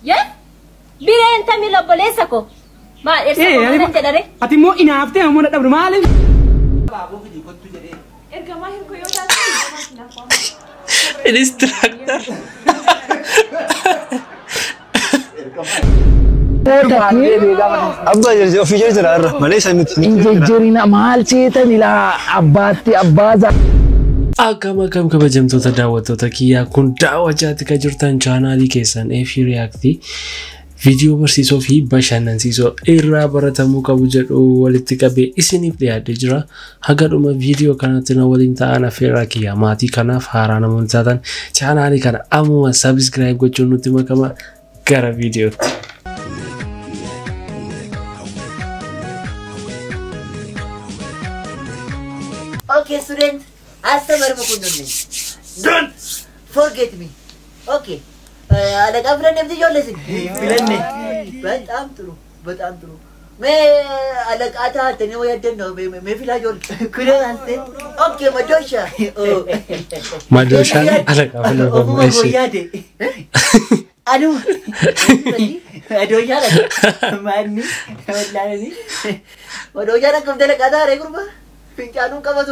Yes? Bireen tamil obboleessa ko. Maal ersa komanan jedhare? Ati immoo inaaftee ammoo dadhabdu maaliif? Baaboo gidi kottu jedhee. Ergamaa hirkoo yoo taate Instructor. Abba jirti ofii jira malee samitti. Injejjerina maal seetan ilaa abbaatti abbaaza. Akkam kabajamtoota daawwattoota kiyyaa kun daawwachaatti kan jirtan chaanaalii keessan F React viidiyoo barsiisoo fi bashannansiisoo irraa baratamuu qabu jedhu walitti qabee isiniif dhiyaatee jira. Haga dhuma viidiyoo kanatti na waliin ta'an affeerraa kiyyaa maatii kanaaf haaraa namoonni taatan chaanaalii kana ammuma subscribe gochuun nutti makama gara viidiyootti. Okay, student. Don't forget me. Okay. Anak Afran yang dijual lagi. Filane. Betul true. Betul true. मैं अलग आता हूँ वो याद नहीं मैं फिलहाल जो कुछ आते ओके मडोशा मडोशा अलग अपने को वो याद है अनु मडोशा लगा मारनी मडलानी मडोशा ना कब तेरे कदा रे गुरुबा पिंचानू का बस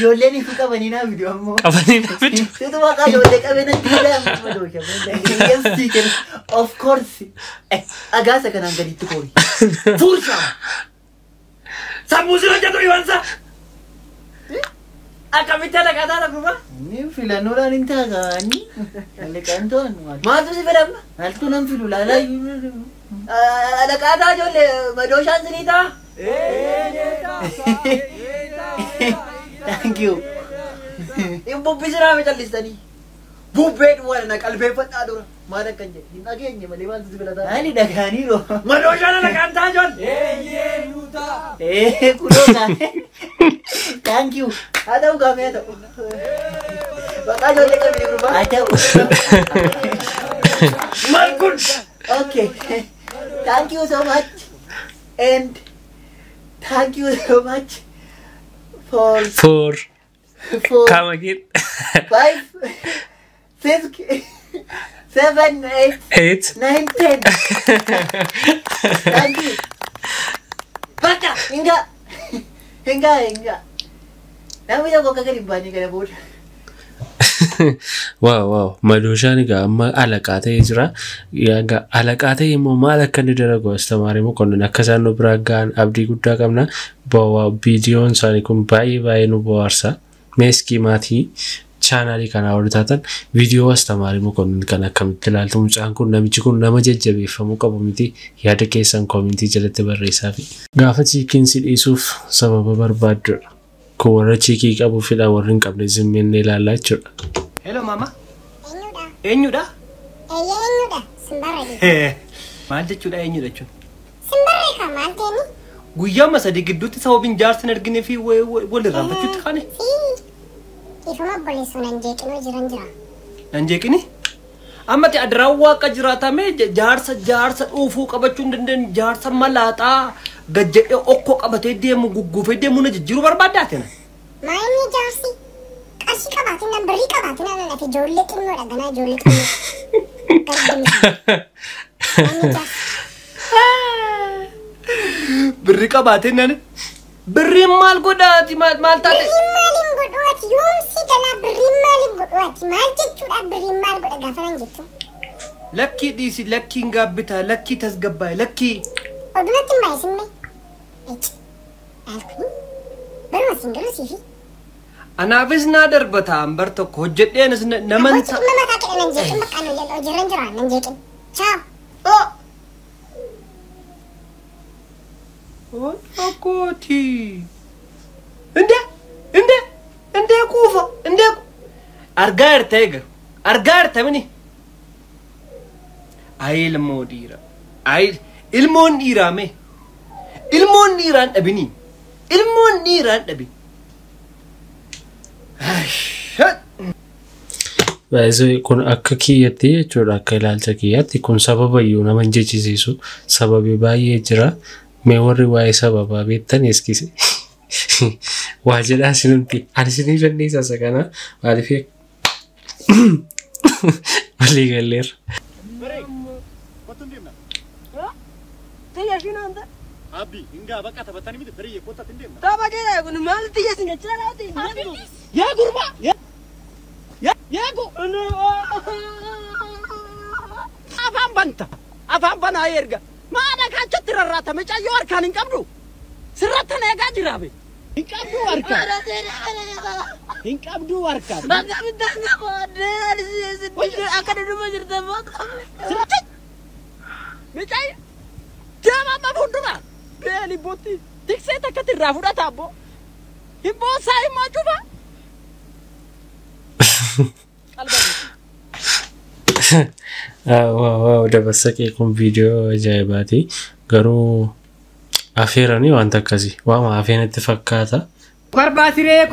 योले नहीं फुका बनी ना वीडियो हम अपनी वीडियो तो वाका योले का बना दिया मडोशा yes chicken of course agak sekarang gadi tu kori fursa samusi raja tu iwansa akan minta lagi ada apa ba ni filan orang ni tak kan ni kanton mana tu si filan hal tu nam filu lala ada kata jo le madoshan sini ta thank you ibu bisa macam list tadi Bubet wala na kalbepat na dura. Mana kanje. Hinagin niya maliwan sa sibila ta. Ani dagani ro. Madosha na nakanta jon. Nuta. Kulo na. Thank you. Ada uga me to. Baka jon le kami grupo. Ada. Malkun. Okay. Thank you so much. And thank you so much for come again 5 6 7 8 9 10 thank you baka enggak namu jago kagak dibani kana bud wow madoshaan egaa amma alaqaa ta'ee jira. Egaa alaqaa ta'e immoo maal akka inni dalagu astamaaree moo kunniin akka isaan nu biraa ga'an abdii guddaa qabna. Viidiyoon isaanii kun baay'ee nu bohaarsa. Meeskii maatii chaanaalii kanaa wal taatan viidiyoo astamaaree moo kunniin kan akkamitti ilaaltu mucaan kun namichi kun nama jajjabeeffamuu qabu miti. Yaada keessan koomentii jalatti barreessaa fi gaafa chiikiinsi dhiisuuf sababa barbaaddu Kora chiki kabu fila warin kable zimmenne ilaalaa jechuudha. Hello mama. Eenyudha? Eenyudha? Eenyudha? Simbarree. Maal jechuudha eenyudha jechuun? Simbarree ka maal teeni? Guyyaa masa digidduutti sababiin jaarsan argine fi wal irraanfachuutti kaane. Ifuma obboleessuun nan jeeqinuu jiran jira. Nan jeeqini? Amma ti adaraan waaqa jiraatame jaarsa dhuufuu qabachuu hin dandeenye jaarsa malaaxaa gajjadhee okkoo qabatee deemu gugguufee deemu na jijjiiruu barbaaddaatena. Maayini jaarsi qarshii qabaatiin nan birrii qabaatiin nan ati ijoollee xinnoodha ganaa ijoollee xinnoo. Birrii qabaatiin nan birriin maal godhaati maal taate? Birriin maaliin godhaati yoomsi galaa birriin maaliin godhaati maal jechuudha birriin maal godha gaafa nan jettu. Lakkii dhiisi lakkiin gaabbitaa lakkii tasgabbaa'e lakkii. Odumatti hin baay'isinne. Alkuni baruma singala siifi. Anaafis naa darbataan bar tokko hojjedheenis naman ta'a. Amma mataa kedha nan jeeqin bakka anu jedha hojiirran jira nan jeeqin. Ciao. Akkooti. Indee kuufa argaa jirta eegaru argaa jirta mini. Ayi ilmoo dhiira. Ilmoon dhiiraa mee? Ilmoon dhiiraan dhabini. Ilmoon dhiiraan dhabi. Baay'ee kun akka kiyyatti jechuudha akka ilaalcha kiyyaatti kun sababa iyyuu nama jechisiisu sababi baay'ee jira. Mee warri waa'ee sababaa beektan eskisi. Waa jedhaa sinumti ani sinii dandeessaa kana maaliif walii galleerra. Abi, inga bakka taphatanii miti firii kottaa tindeemna. Tapha jedha kun maal xiyya singa calaati. Yaa gurba. Yaa go. Afaan banta. Afaan banaa erga. Maada kaachatti rarraatame cayyoo harkaan hin qabdu. Sirratti na eegaa jira be. Hin qabdu harkaan. Hin qabdu harkaan. Bakka bitaan qabaadde akka dhuma jirta bakka. Sirratti. Micay. Jama ma fuuldura. Beeli booti. Tiksee takkatti irraa fudhata abbo. Hin boosaa hin maacuba. Waaw dabarsaqee kun viidiyoo ajaa'ibaati. Garuu afeeranii wanta akkasii waama afeenatti fakkaata. Mukarbaasiree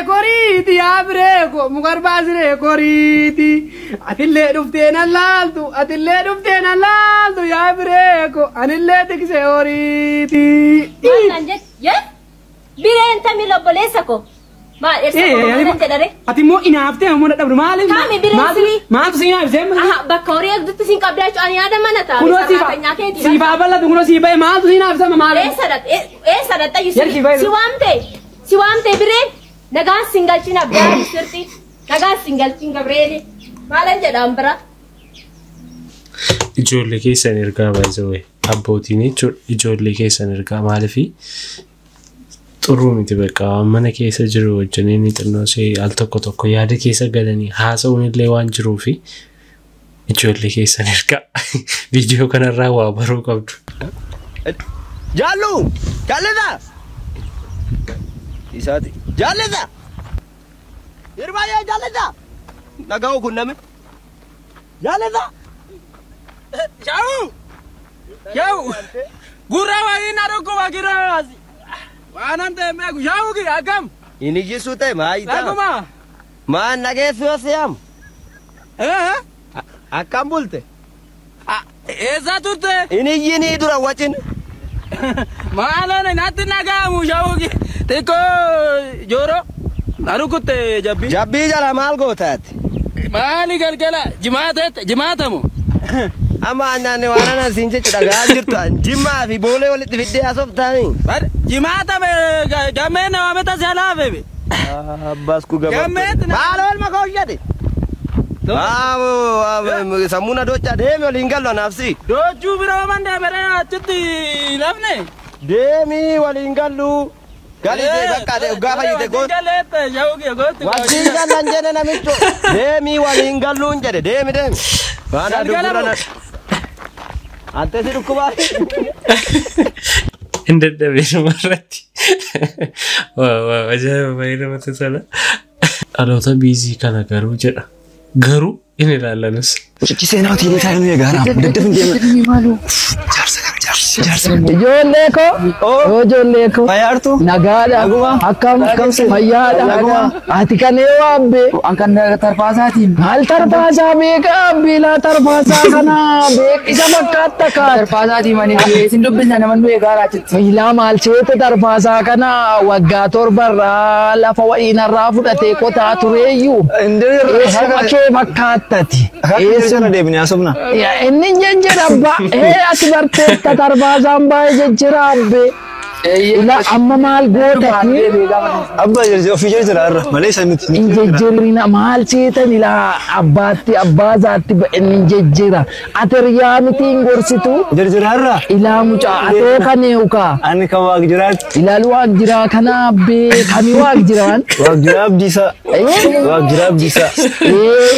koriiti yaabireeko mukarbaasiree koriiti atillee dhuftee na laaltu yaabireeko anillee tiksee horiiti. Bireen tamil obboleessa ko. Maal eessa koon jedhare? Ati immoo inaaftee ammoo dadhabdu maaliif? Taami bireen sirrii. Maaltu si inaaftee? Bakka horii eegdutti siin qabdaa jechuun ani yaada mana ta'a. Kunoo siifaa bal'atu kunoo sii ba'e maaltu si inaaftee maaliif? Eessa dhatta si waamte bireen nagaan siin galchiin abdaan sirti nagaan siin galchiin Gabreeli maalan jedhaan bira. Ijoollee keessan ergaa baay'ee abbootiin jechuudha. Ijoollee keessan ergaa maaliifi? Xuruu miti bakka mana keessa jiru wajjin xinnoo see al tokko yaada keessa galanii haasa'uun illee waan jiruufi ijoollee keessan ergaa viidiyoo kanarraa waa baruu qabdu. Jaallu! Jaallata! Isaati. Jaallata! Hirbaayee jaallata! Nagahuu kun nami? Jaallata! Shawu! Gurra wayii na dhukkuba giraasi. Waanan ta'e meeku shawu gi akkam? Inni jisuu ta'e maayita. Akkuma? Maan nageessu yoo si'am? Akkam bulte? Eessa turte? Inni iyyinii dura wajjin. Maalaan natti nagaamu shawu gi xiqqoo jooro na rukutte jabbii. Jabbii jala maal gootaati? Maali galgala jimaatamu? Amma annaanne waan ana siin jechu dhagaa jirtu jimmaa fi boolee walitti fiddee asoftaanii. Jimaatame gammeen waameta si alaafeebe. Abbas ku gaba. Gammeen maal oolma koo jedhe. Sammuna docha deemi waliin gallo nafsi. Dochuu biroo mandee bere achitti nafne. Deemi waliin gallu. Galite bakka de gaafa yite goot. Galete shawuki gooti. Wajjin gallan jedhe namicho. Deemi waliin galluun jedhe deemi. Baana dubbirana. Ante si dhukkubaa. Hin dadhabee namarratti. Waa ajaa'iba baay'ee namatti tola. Dhaloota biizii kana garuu jedha. Garuu inni ilaallanis. Ciccisee nama tiilee taa'ee nu eegaara. Daddafin deema. Ijoollee koo Fayyaartu nagaadha akkam fayyaadha ati kan waabbe kan tarfaasaatiin maal tarfaasaa beeka abbiilaa tarfaasaa kana beekisa fakkaatta kaa tarfaasaatiin manii isin dubbisna naman nu eegaara achitti. Fayyilaa maal seete tarfaasaa kana waggaa torbarraa lafa wayiinarraa fudhatee qotaa tureeyyuu eessuma kee fakkaattati. Eessuma deebinee asumna. Inni jejjedhabba ati barteetta tarfaasaan baay'ee jejjeraabbe. Ila amma maal gootati? Abba jirti ofii jira irra malee isa miti. Injejjerina maal seetan ila abbaatti abbaasaatti inni injejjera. Ateriyaa mitiin gorsitu? Jira irra. Ila mucaa atoo kaneeuka. Ani kan waaq jiraat. Ilaalu waaq jiraa kana abbee kami waaq jiraan? Waaq jiraa abdiisa. Waaq jiraa abdiisa.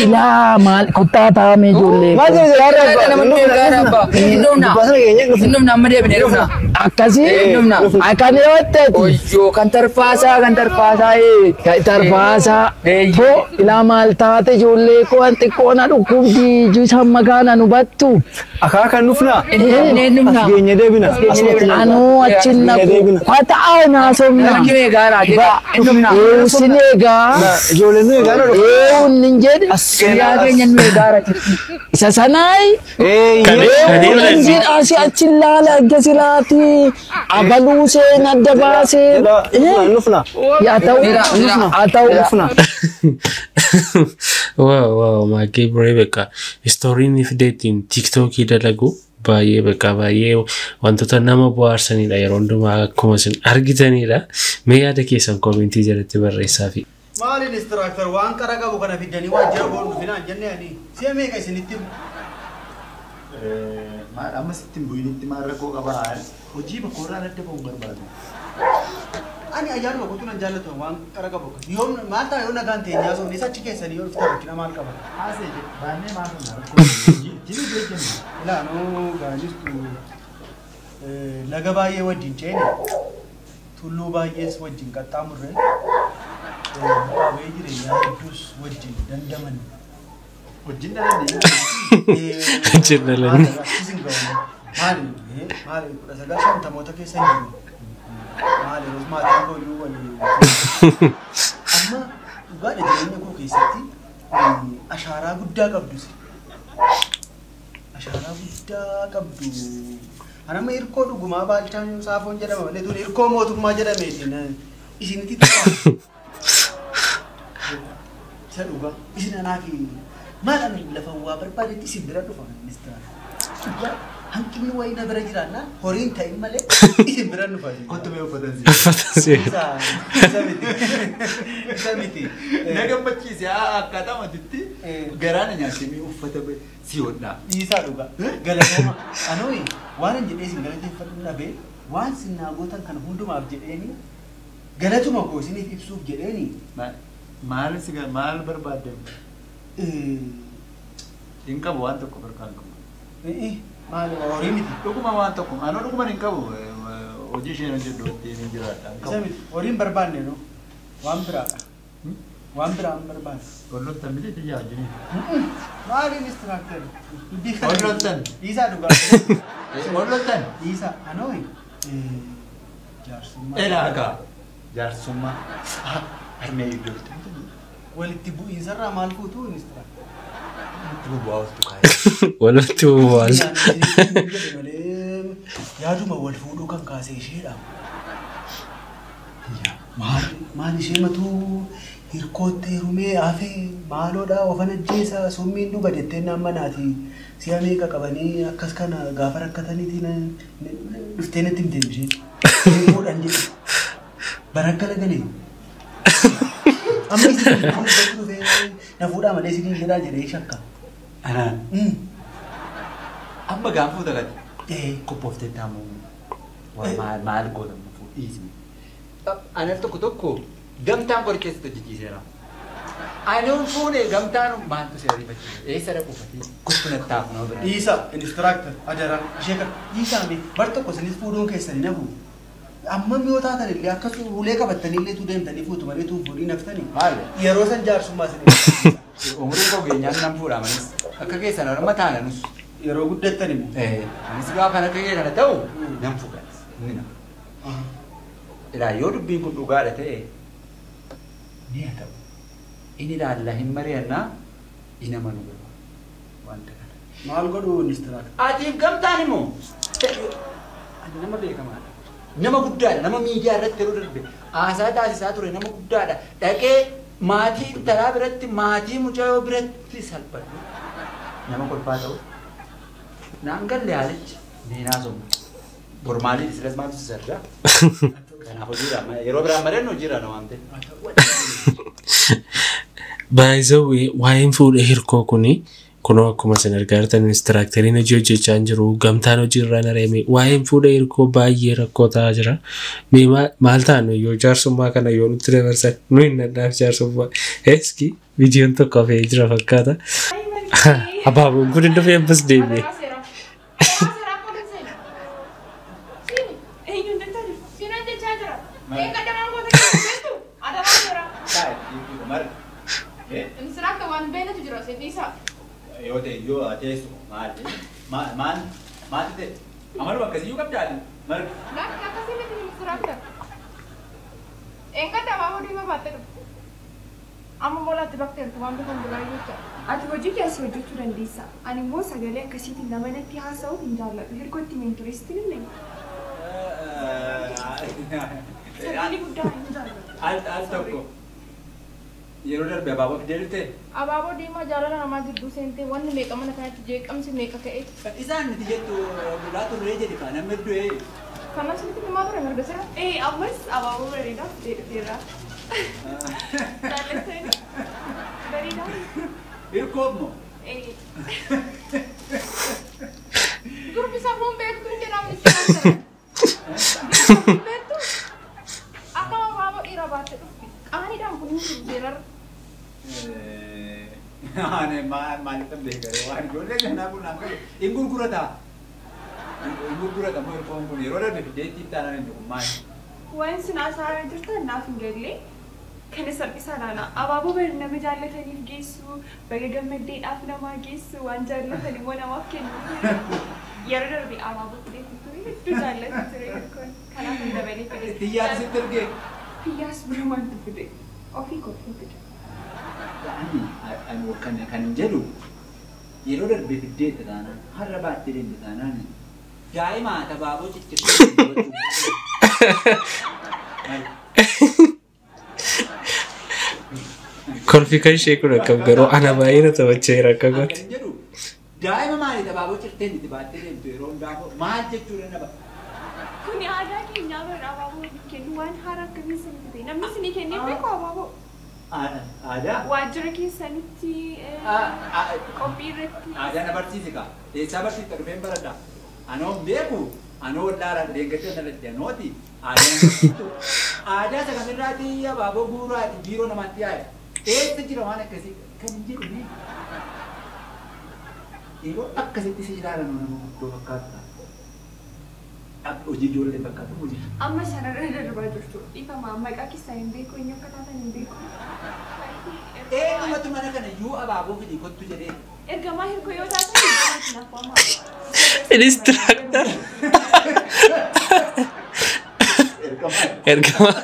Ila maal kottaa taa'ame ijoollee. Maal jira irra? Nama nu eegaara abbaa. Dhumna amma deebinee dhumna. Akkasii? Akan yootteeti. Oyyoo kan tarfaasaa. Tarfaasaa. Too ilaa maal taate ijoollee koo an xiqqoo na dhukkubdi jisa makaana nu battu. Akaakan dhufna. Dhumna. Geenye deebina. Anuu achin naqu. Fata'aa naasofna. Nama eegaara. Sin eegaa. Ijoolleen nu eegaara. Nin jedhe. Yaa keenya nu eegaara. Isa sanaayi. Nin jedhe asi achin laala arge silaati. Abaluu buusee nadda baasee. Nufna. Yaa ta'u. Wow, maakee biree beekaa. Istooriin fideetiin TikTokii dalagu baay'ee beekaa baay'ee wantoota nama bohaarsanidha yeroo hundumaa akkuma isin argitanidha. Mee yaada keessan koomentii jalatti barreessaafi. Maaliin instructor waan qara qabu kana fidanii waan jira boonu finaan jennee ani si'a meeqa isinitti maal amma sittin bu'initti maal rakkoo qabaa hojii bakkoorraa adda ba'uun barbaadu. Ani ayyaanuma guutuu nan jaallatu waan qara qabu yoo maal ta'a yoo nagaan ta'e nyaasoo ni sachi keessanii yoo dhufta rakkina maal qaba. Haasee jedhe baannee maal hundaa rakkoo jini beekamu. Ilaanoo gaanistu laga baay'ee wajjin ceene tulluu baay'ees wajjin qaxxaamurree bu'aawee jireenyaa hedduus wajjin dandaman. Wajjin dalanii. Wajjin dalanii. Maali kudha sagal shantamoota keessa hin jiru. Maali maatiin koo iyyuu waliin. Amma dhugaadha jireenya koo keessatti ashaaraa guddaa qabdus. Ashaaraa guddaa qabdu. Anama hirkoo dhugumaa baalchaan saafoon jedhama malee tun hirkoo mootummaa jedhameetiin isinitti xiqqaa. Isa dhugaa isin anaafi maal ani lafa waa barbaadetti isin bira dhufa ministeera. Hanqinni wayii na bira jiraannaan horiin ta'in malee isin bira dhufa. Kottu mee uffatansi. Uffatansi. Isa miti. Na gammachiise akkaataa matitti garaana nyaatanii uffata si hodhaa. Isaa dhugaa. Galatooma. Anooyi waan hin jedhee isin galateeffadhu dhabee waan sinnaa gootan kana hundumaaf jedheeni galatuma koo isiniif ibsuuf jedheeni. Maal barbaadde? Hin qabu waan tokko barkaan qabu. Maal horii miti. Dhuguma waan tokko anoo dhuguma hin qabu hojii isheen hojjedhu ittiin jiraadha. Isa miti horiin barbaanne no waan biraadha. Waan biraa hin barbaanne. Wallottan miti xiyyaa jiru. Maaliin istiraaktar? Wallottan. Isaa dhugaa. Wallottan. Isaa anooyi jaarsummaa. Elaagaa jaarsummaa. Harmee iddoo walitti bu'iinsarraa maal fuutuu ministeera? Walitti bu'uwaas. Yaaduma wal fuudhuu kan kaasee isheedha. Maal ishee matuu hirkoottee rumee hafee maaloodhaa ofan ajjeesa summiin dhuga jettee nama naati si'a meeqa qabanii akkas kana gaafa rakkataniitiin dhuftee natti himtee ishee. Fuudhan jedhe. Barakkala galee. Amma isin na fuudhaa malee isin jedhaa jedhee shakka. Anaan. Amma gaafa fuudhagati. Qophooftee taamu maal godhamu fuudhiisni. Ani tokko gamtaan qoricheessitu hojjechiiseera. Ani fuudhee gamtaan maaltu si ariifachiisa? Eessa dhaquufatii? Kuttunattaaf noo bira. Dhiisa inistiraaktar ajaraa ishee kan dhiisaame bar tokko isinis fuudhuun keessanii nafu. Amma mi'oo taatan illee akkas ulee qabatanii tu deemtanii fuutu malee tu fuudhii naftanii. Maal? Yeroo san jaarsummaa isin. Umriin koo geenyaan nan fuudhaa manis akka keessan orma taananus. Yeroo guddattan immoo. Anis gaafa kan akka kee kana ta'u nan fuudhas. Inni na. Ilaa yoo dubbiin kun dhugaadha ta'e ni haa ta'u. Inni ilaalla hin mari'annaa ina manu godhu wanta kana. Maal godhu ministeeraati? Atiif gamtaan immoo. Ani nama beekamaadha. Nama guddaadha. Nama miidiyaa irratti yeroo darbe haasaa taasisaa ture nama guddaadha. Dhaqee maatii intalaa biratti maatii mucaayoo biratti salphatu. Nama kolfaa ta'u. Naan galle haalichi neenaa somma. Bormaalii isilas maaltu si sardaa? Kanaaf hojiidhaan yeroo biraan malee hojiirraa na waan ta'e. Baay'ee waa'een fuudhee hirkoo kuni kunoo akkuma isin argaa jirtan inistiraakteriin hojii hojjechaa hin jiru gamtaan hojiirraa nareeme waa'een fuudhee hirkoo baay'ee rakkoo ta'aa jira. Maal taanu yoo jaarsummaa kana yoo nutti dabarsan nu hin nadhaaf jaarsummaa. Eeski viidiyoon tokko hafee jira fakkaata. Abaaboon kun hin dhufee abbas deebi'e. Yoo ta'e yoo ateessu maal ta'e amaluma akkasii qabdaadha marga. Lakin akkasii miti ministeeraaktar. Enggak ada mau di mana bater. Amma molatti bakteertu waan bifa biraa jecha. Ati hojii keessa hojjechuu dandeessa. Ani immoo sagalee akkasiitiin nama natti haasa'u hin jaalladhu. Hirkootti min turistiin illee. Al tokko. Yeroo darbe abaaboo fideelte. Abaaboo diimaa jaalala namaa gidduu seentee wanni meeqa mana kanatti jeeqamsi meeqa ka'e. Isaan nuti jettu lolaa turree jedhi kan namni du'e. Kanas nuti himaa ture mirga sira. Ammas abaaboo bareedaa fideera. Jaalatani. Bareedaa. Hirkoofmo. Gurbi safuun beektu hin jedhamni siyaasa. Beektu. Akka abaaboo dhiira baatte dhufti. Qaaniidhaan kun hin jiru Ane maaliif beekare waan ijoollee ganaa kun nama hin gurgurata. Hin gurgurata moo hirkoon kun yeroo darbe fideetti taanaan hin jiru maali? Waan sin asaaraa jirtan naaf hin galle. Kana salphisaa laala. Abaaboo bari nama jaallataniif geessu, baga gammaddeedhaaf namaa geessu, waan jaallatan immoo namaaf kennu. Yeroo darbe abaaboo fideetti ture hedduu jaallatu ture hirkoon. Kanaaf hin dabalee fide. Xiyyaas sitti ergee. Xiyyaas birumaan fide. Ofii koffii fide. Ani kan jedhu yeroo darbe fiddeetta taanaan har'a baattee deemte taanaan daa'ima abaaboo ciccirtuu kolfi kan ishee kun akkam garuu ana baay'ee na taphacheera akka gooti. Daa'ima maaliif abaaboo cirteen itti baattee deemtu yeroo hundaa maal jechuudha nama? Kuni aadaa keenyaa bara abaaboo kennu waan haaraa akkamii sanii ta'e namni sinii kennee beeku abaaboo. Aadaa? Waajjira keessanitti qophii irratti. Aadaa na barsiisi kaa. Eessaa barsiifta dhufeen baradhaa. Anoo hin beeku. Anoo wallaara deeggartee nalatti anooti. Aadaa isa kamirraati abaaboo guuraati biiroo namatti yaa'e. Eessa jira waan akkasii kan hin jedhine. Yeroo akkasitti si ilaalan nama guddoo fakkaata. Hojii ijoollee fakkaatu hojii. Amma sanarra darbaa jirtu. Dhiifama maqaa keessaa hin beeku eenyu akka taatan hin beeku. Eenyumatu mana kana iyyuu abaaboo fidii kottu jedhee. Ergamaa hirkoo yoo taatan hin afaamaa. Instructor. Ergamaa.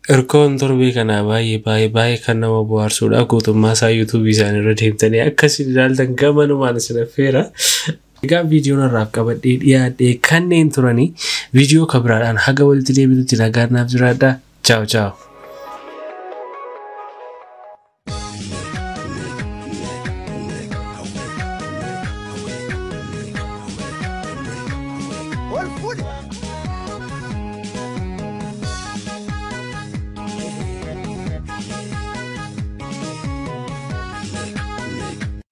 Hirkoon torbii kanaa baay'ee kan nama bohaarsuudha. Guutummaa isaa yuutuubii isaanii irra deemtanii akkasiin ilaaltan gamanumaan isin affeera. Egaa viidiyoon irraaf qabadhee dhiyaadhee kanneen turanii viidiyoo kabiraadhaan haga walitti deebitutti nagaan naaf jiraadhaa. Ciao ciao.